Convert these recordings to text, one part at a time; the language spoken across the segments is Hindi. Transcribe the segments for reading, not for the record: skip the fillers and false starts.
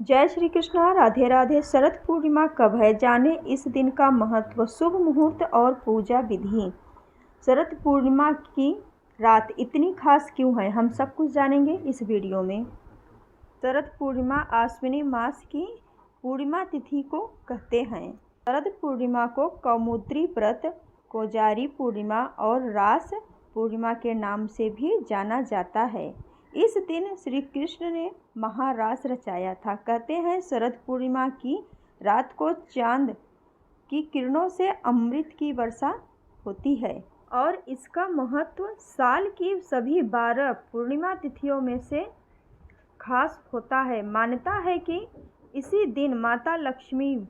जय श्री कृष्णा। राधे राधे। शरद पूर्णिमा कब है, जाने इस दिन का महत्व, शुभ मुहूर्त और पूजा विधि। शरद पूर्णिमा की रात इतनी खास क्यों है, हम सब कुछ जानेंगे इस वीडियो में। शरद पूर्णिमा आश्विनी मास की पूर्णिमा तिथि को कहते हैं। शरद पूर्णिमा को कौमुदी व्रत, कोजारी पूर्णिमा और रास पूर्णिमा के नाम से भी जाना जाता है। इस दिन श्री कृष्ण ने महारास रचाया था। कहते हैं शरद पूर्णिमा की रात को चांद की किरणों से अमृत की वर्षा होती है और इसका महत्व साल की सभी 12 पूर्णिमा तिथियों में से खास होता है। मान्यता है कि इसी दिन माता लक्ष्मी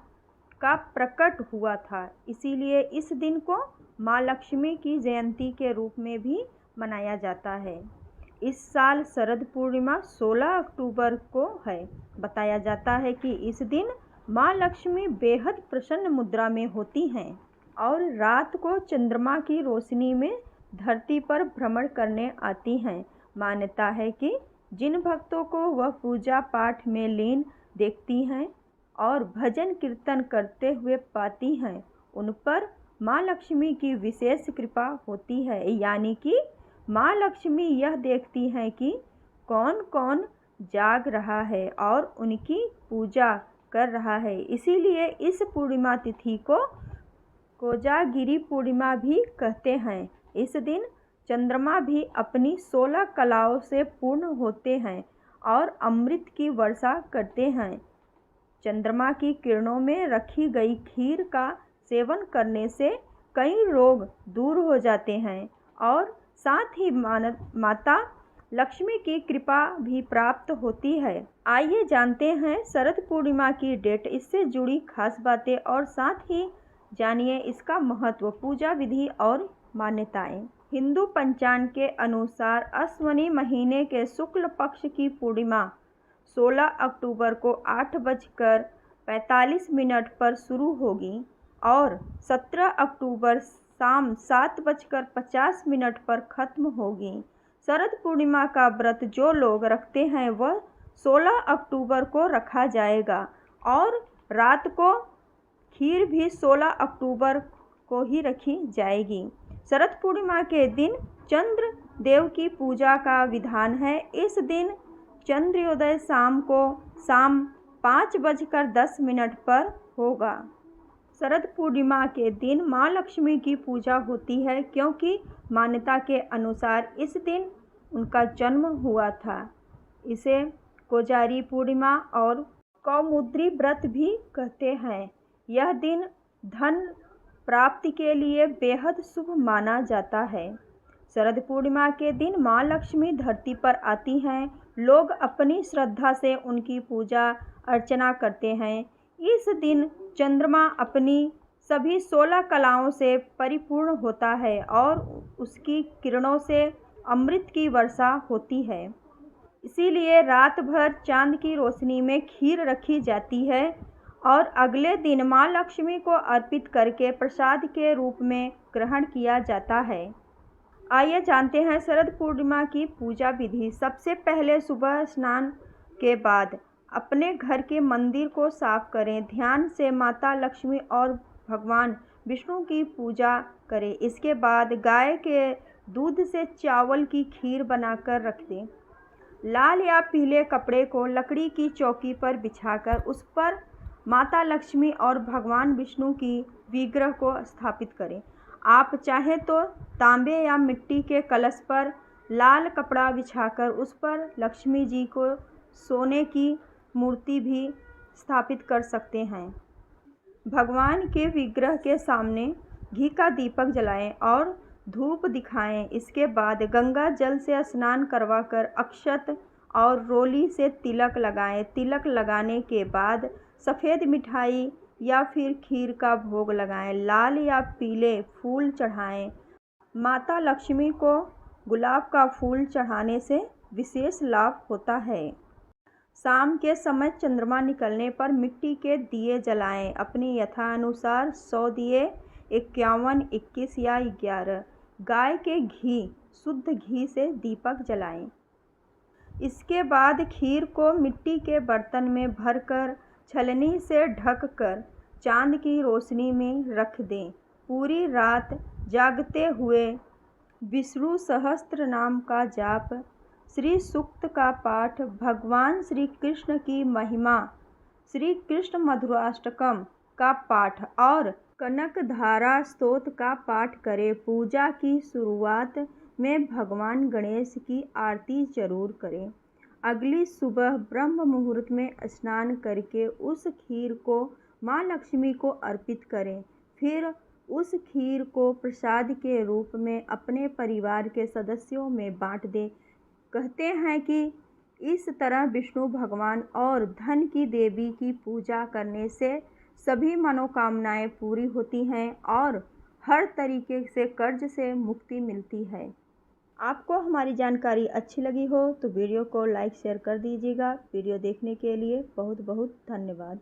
का प्रकट हुआ था, इसीलिए इस दिन को माँ लक्ष्मी की जयंती के रूप में भी मनाया जाता है। इस साल शरद पूर्णिमा 16 अक्टूबर को है। बताया जाता है कि इस दिन माँ लक्ष्मी बेहद प्रसन्न मुद्रा में होती हैं और रात को चंद्रमा की रोशनी में धरती पर भ्रमण करने आती हैं। मान्यता है कि जिन भक्तों को वह पूजा पाठ में लीन देखती हैं और भजन कीर्तन करते हुए पाती हैं, उन पर माँ लक्ष्मी की विशेष कृपा होती है। यानी कि माँ लक्ष्मी यह देखती हैं कि कौन कौन जाग रहा है और उनकी पूजा कर रहा है। इसीलिए इस पूर्णिमा तिथि को कोजागिरी पूर्णिमा भी कहते हैं। इस दिन चंद्रमा भी अपनी 16 कलाओं से पूर्ण होते हैं और अमृत की वर्षा करते हैं। चंद्रमा की किरणों में रखी गई खीर का सेवन करने से कई रोग दूर हो जाते हैं और साथ ही माता लक्ष्मी की कृपा भी प्राप्त होती है। आइए जानते हैं शरद पूर्णिमा की डेट, इससे जुड़ी खास बातें और साथ ही जानिए इसका महत्व, पूजा विधि और मान्यताएं। हिंदू पंचांग के अनुसार अश्विनी महीने के शुक्ल पक्ष की पूर्णिमा 16 अक्टूबर को 8:45 पर शुरू होगी और 17 अक्टूबर शाम 7:50 पर खत्म होगी। शरद पूर्णिमा का व्रत जो लोग रखते हैं वह 16 अक्टूबर को रखा जाएगा और रात को खीर भी 16 अक्टूबर को ही रखी जाएगी। शरद पूर्णिमा के दिन चंद्र देव की पूजा का विधान है। इस दिन चंद्रोदय शाम 5:10 पर होगा। शरद पूर्णिमा के दिन माँ लक्ष्मी की पूजा होती है क्योंकि मान्यता के अनुसार इस दिन उनका जन्म हुआ था। इसे कोजारी पूर्णिमा और कौमुदी व्रत भी कहते हैं। यह दिन धन प्राप्ति के लिए बेहद शुभ माना जाता है। शरद पूर्णिमा के दिन माँ लक्ष्मी धरती पर आती हैं। लोग अपनी श्रद्धा से उनकी पूजा अर्चना करते हैं। इस दिन चंद्रमा अपनी सभी 16 कलाओं से परिपूर्ण होता है और उसकी किरणों से अमृत की वर्षा होती है। इसीलिए रात भर चांद की रोशनी में खीर रखी जाती है और अगले दिन माँ लक्ष्मी को अर्पित करके प्रसाद के रूप में ग्रहण किया जाता है। आइए जानते हैं शरद पूर्णिमा की पूजा विधि। सबसे पहले सुबह स्नान के बाद अपने घर के मंदिर को साफ करें। ध्यान से माता लक्ष्मी और भगवान विष्णु की पूजा करें। इसके बाद गाय के दूध से चावल की खीर बनाकर रख दें। लाल या पीले कपड़े को लकड़ी की चौकी पर बिछाकर उस पर माता लक्ष्मी और भगवान विष्णु की विग्रह को स्थापित करें। आप चाहें तो तांबे या मिट्टी के कलश पर लाल कपड़ा बिछाकर उस पर लक्ष्मी जी को सोने की मूर्ति भी स्थापित कर सकते हैं। भगवान के विग्रह के सामने घी का दीपक जलाएं और धूप दिखाएं। इसके बाद गंगा जल से स्नान करवाकर अक्षत और रोली से तिलक लगाएं। तिलक लगाने के बाद सफ़ेद मिठाई या फिर खीर का भोग लगाएं। लाल या पीले फूल चढ़ाएं। माता लक्ष्मी को गुलाब का फूल चढ़ाने से विशेष लाभ होता है। शाम के समय चंद्रमा निकलने पर मिट्टी के दिए जलाएं। अपनी यथानुसार 100 दिए, 51, 21 या 11 गाय के घी, शुद्ध घी से दीपक जलाएं। इसके बाद खीर को मिट्टी के बर्तन में भरकर छलनी से ढककर चांद की रोशनी में रख दें। पूरी रात जागते हुए विष्णु सहस्त्र नाम का जाप, श्री सूक्त का पाठ, भगवान श्री कृष्ण की महिमा, श्री कृष्ण मधुराष्टकम का पाठ और कनकधारा स्तोत्र का पाठ करें। पूजा की शुरुआत में भगवान गणेश की आरती जरूर करें। अगली सुबह ब्रह्म मुहूर्त में स्नान करके उस खीर को माँ लक्ष्मी को अर्पित करें। फिर उस खीर को प्रसाद के रूप में अपने परिवार के सदस्यों में बांट दें। कहते हैं कि इस तरह विष्णु भगवान और धन की देवी की पूजा करने से सभी मनोकामनाएं पूरी होती हैं और हर तरीके से कर्ज से मुक्ति मिलती है। आपको हमारी जानकारी अच्छी लगी हो तो वीडियो को लाइक शेयर कर दीजिएगा। वीडियो देखने के लिए बहुत बहुत धन्यवाद।